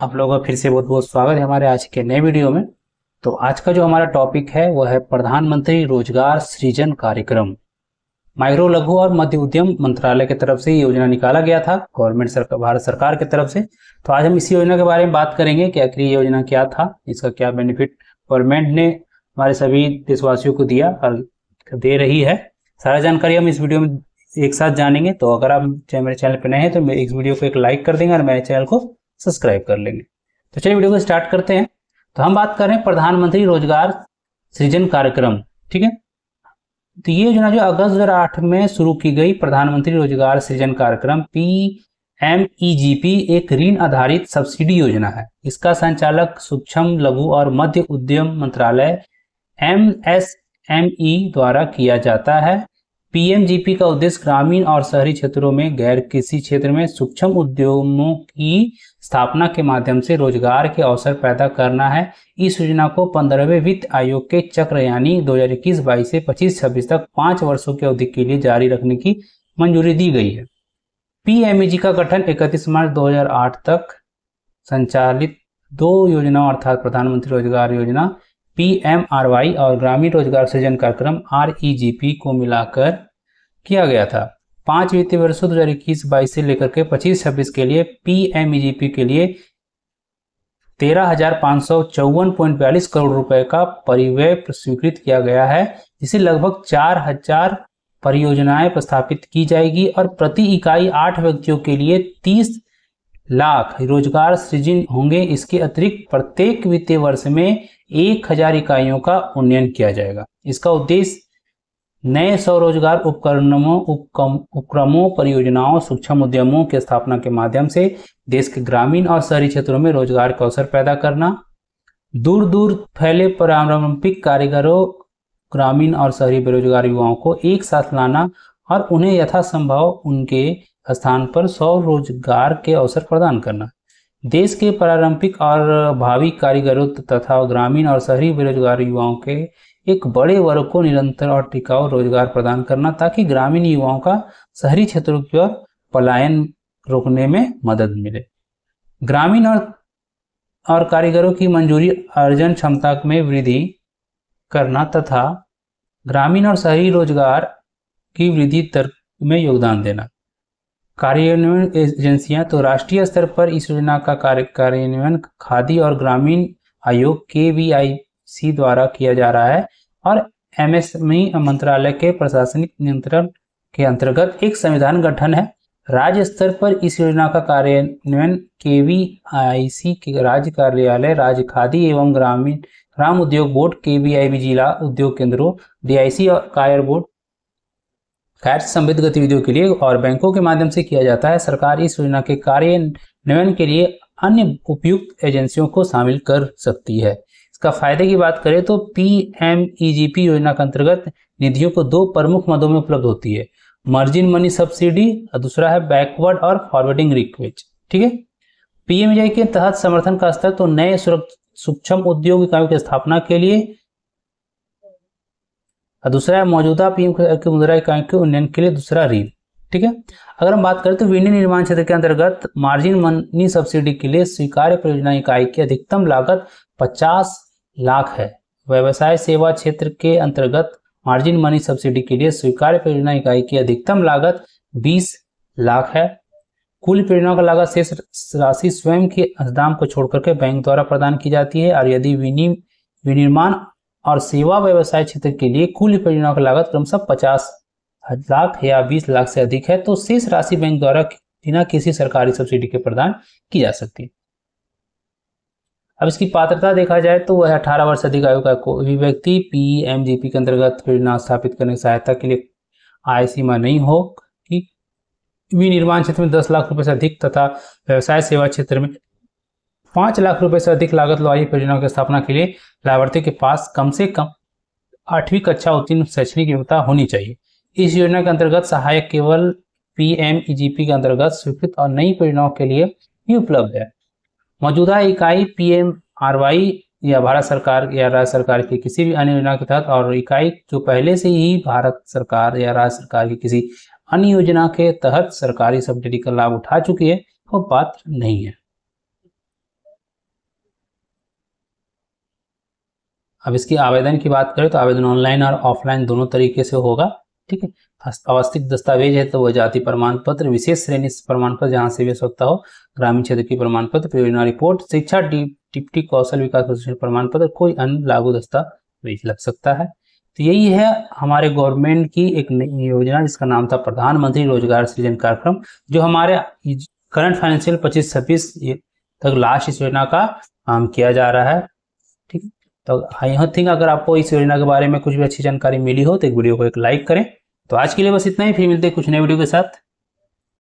आप लोगों का फिर से बहुत बहुत स्वागत है हमारे आज के नए वीडियो में। तो आज का जो हमारा टॉपिक है वह है प्रधानमंत्री रोजगार सृजन कार्यक्रम। माइक्रो लघु और मध्य उद्यम मंत्रालय की तरफ से ये योजना निकाला गया था, गवर्नमेंट सरकार, भारत सरकार की तरफ से। तो आज हम इसी योजना के बारे में बात करेंगे कि आखिर ये योजना क्या था, इसका क्या बेनिफिट गवर्नमेंट ने हमारे सभी देशवासियों को दिया और दे रही है। सारा जानकारी हम इस वीडियो में एक साथ जानेंगे। तो अगर आप मेरे चैनल पर नए हैं तो इस वीडियो को एक लाइक कर देंगे और मेरे चैनल को सब्सक्राइब कर लेंगे। तो चलिए वीडियो को स्टार्ट करते हैं। तो हम बात कर रहे हैं प्रधानमंत्री रोजगार सृजन कार्यक्रम, ठीक है। तो ये योजना जो अगस्त 2008 में शुरू की गई प्रधानमंत्री रोजगार सृजन कार्यक्रम PMEGP एक ऋण आधारित सब्सिडी योजना है। इसका संचालक सूक्ष्म लघु और मध्य उद्यम मंत्रालय MSME द्वारा किया जाता है। PMGP का उद्देश्य ग्रामीण और शहरी क्षेत्रों में गैर कृषि क्षेत्र में सूक्ष्म उद्यमों की स्थापना के माध्यम से रोजगार के अवसर पैदा करना है। इस योजना को 15वें वित्त आयोग के चक्र यानी 2021-22 से 25-26 तक 5 वर्षों की अवधि के लिए जारी रखने की मंजूरी दी गई है। PMEG का गठन 31 मार्च 2008 तक संचालित दो योजनाओं अर्थात प्रधानमंत्री रोजगार योजना PMRY और ग्रामीण रोजगार सृजन कार्यक्रम REGP को मिलाकर किया गया था। 5 वित्तीय वर्षों 2021-22 से लेकर के 25-26 के लिए PMEGP के लिए 13,554.42 करोड़ रुपए का परिव्यय स्वीकृत किया गया है, जिसे लगभग 4,000 परियोजनाएं प्रस्थापित की जाएगी और प्रति इकाई 8 व्यक्तियों के लिए 30 लाख रोजगार सृजन होंगे। इसके अतिरिक्त प्रत्येक वित्तीय वर्ष में 1,000 इकाइयों का उन्नयन किया जाएगा। इसका उद्देश्य नए स्वरोजगार उपक्रमों, परियोजनाओं, सूक्ष्म उद्यमों की स्थापना के माध्यम से देश के ग्रामीण और शहरी क्षेत्रों में रोजगार के अवसर पैदा करना, दूर दूर फैले पारंपरिक कारीगरों, ग्रामीण और शहरी बेरोजगार युवाओं को एक साथ लाना और उन्हें यथासंभव उनके स्थान पर स्वरोजगार के अवसर प्रदान करना। देश के पारंपरिक और भावी कारीगरों तथा ग्रामीण और शहरी बेरोजगार युवाओं के एक बड़े वर्ग को निरंतर और टिकाऊ रोजगार प्रदान करना, ताकि ग्रामीण युवाओं का शहरी क्षेत्रों की ओर पलायन रोकने में मदद मिले। ग्रामीण और कारीगरों की मंजूरी अर्जन क्षमता में वृद्धि करना तथा ग्रामीण और शहरी रोजगार की वृद्धि दर में योगदान देना। कार्यान्वयन एजेंसियां, तो राष्ट्रीय स्तर पर इस योजना का कार्यान्वयन खादी और ग्रामीण आयोग KVIC द्वारा किया जा रहा है और MSME मंत्रालय के प्रशासनिक नियंत्रण के अंतर्गत एक संविधान गठन है। राज्य स्तर पर इस योजना का कार्यान्वयन KVIC के राज्य कार्यालय, राज्य खादी एवं ग्राम उद्योग बोर्ड, KVIB जिला उद्योग केंद्रों, DIC और कायर बोर्ड खैर संबंधित गतिविधियों के लिए और बैंकों के माध्यम से किया जाता है। सरकार इस योजना के कार्यान्वयन के लिए अन्य उपयुक्त एजेंसियों को शामिल कर सकती है। इसका फायदे की बात करें तो PMEGP योजना के अंतर्गत निधियों को 2 प्रमुख मदों में उपलब्ध होती है, मार्जिन मनी सब्सिडी और दूसरा है बैकवर्ड और फॉरवर्डिंग रिक्वेस्ट, ठीक है। PMEGP के तहत समर्थन का स्तर तो नए सूक्ष्म उद्योग इकाइयों की स्थापना के लिए और दूसरा है मौजूदा पीएम की मुद्रा इकाइयों के उन्नयन के लिए दूसरा ऋण, ठीक है। अगर हम बात करें तो विनिर्माण क्षेत्र के अंतर्गत मार्जिन मनी सब्सिडी के लिए स्वीकार्य परियोजना इकाई की अधिकतम लागत 50 लाख है। व्यवसाय सेवा क्षेत्र के अंतर्गत मार्जिन मनी सब्सिडी के लिए स्वीकार्य परियोजना इकाई की अधिकतम लागत 20 लाख है। कुल परियोजना का लागत शेष राशि स्वयं के अनुदान को छोड़कर के बैंक द्वारा प्रदान की जाती है और यदि विनिर्माण और सेवा व्यवसाय क्षेत्र के लिए कुल परियोजना की लागत क्रमशः 50 लाख या 20 लाख से अधिक है तो शेष राशि बैंक द्वारा बिना किसी सरकारी सब्सिडी के प्रदान की जा सकती है। अब इसकी पात्रता देखा जाए तो वह 18 वर्ष अधिक आयु का कोई भी व्यक्ति PMGP के अंतर्गत परियोजना स्थापित करने की सहायता के लिए आय सीमा नहीं हो कि विनिर्माण क्षेत्र में 10 लाख रुपए से अधिक तथा व्यवसाय सेवा क्षेत्र में 5 लाख रुपए से अधिक लागत वाली परियोजना की स्थापना के लिए लाभार्थी के पास कम से कम 8वीं कक्षा उत्तीर्ण शैक्षणिक योग्यता होनी चाहिए। इस योजना के अंतर्गत सहायक केवल PMEGP के अंतर्गत स्वीकृत और नई परियोजनाओं के लिए ही उपलब्ध है। मौजूदा इकाई PMRY या भारत सरकार या राज्य सरकार की किसी भी अन्य योजना के तहत और इकाई जो पहले से ही भारत सरकार या राज्य सरकार की किसी अन्य योजना के तहत सरकारी सब्सिडी का लाभ उठा चुकी है वो पात्र नहीं है। अब इसकी आवेदन की बात करें तो आवेदन ऑनलाइन और ऑफलाइन दोनों तरीके से होगा। ठीक है, आवश्यक दस्तावेज है तो वह जाति प्रमाण पत्र, विशेष श्रेणी प्रमाण पत्र जहाँ से भी सकता हो, ग्रामीण क्षेत्र की प्रमाण पत्र, परियोजना रिपोर्ट, शिक्षा डिप्टी कौशल विकास प्रशिक्षण प्रमाण पत्र, कोई अन्य लागू दस्तावेज लग सकता है। तो यही है हमारे गवर्नमेंट की एक नई योजना जिसका नाम था प्रधानमंत्री रोजगार सृजन कार्यक्रम, जो हमारे करंट फाइनेंशियल 25-26 तक लास्ट इस योजना का काम किया जा रहा है। ठीक है, तो आई थिंक अगर आपको इस योजना के बारे में कुछ भी अच्छी जानकारी मिली हो तो एक वीडियो को एक लाइक करें। तो आज के लिए बस इतना ही, फिर मिलते हैं कुछ नए वीडियो के साथ।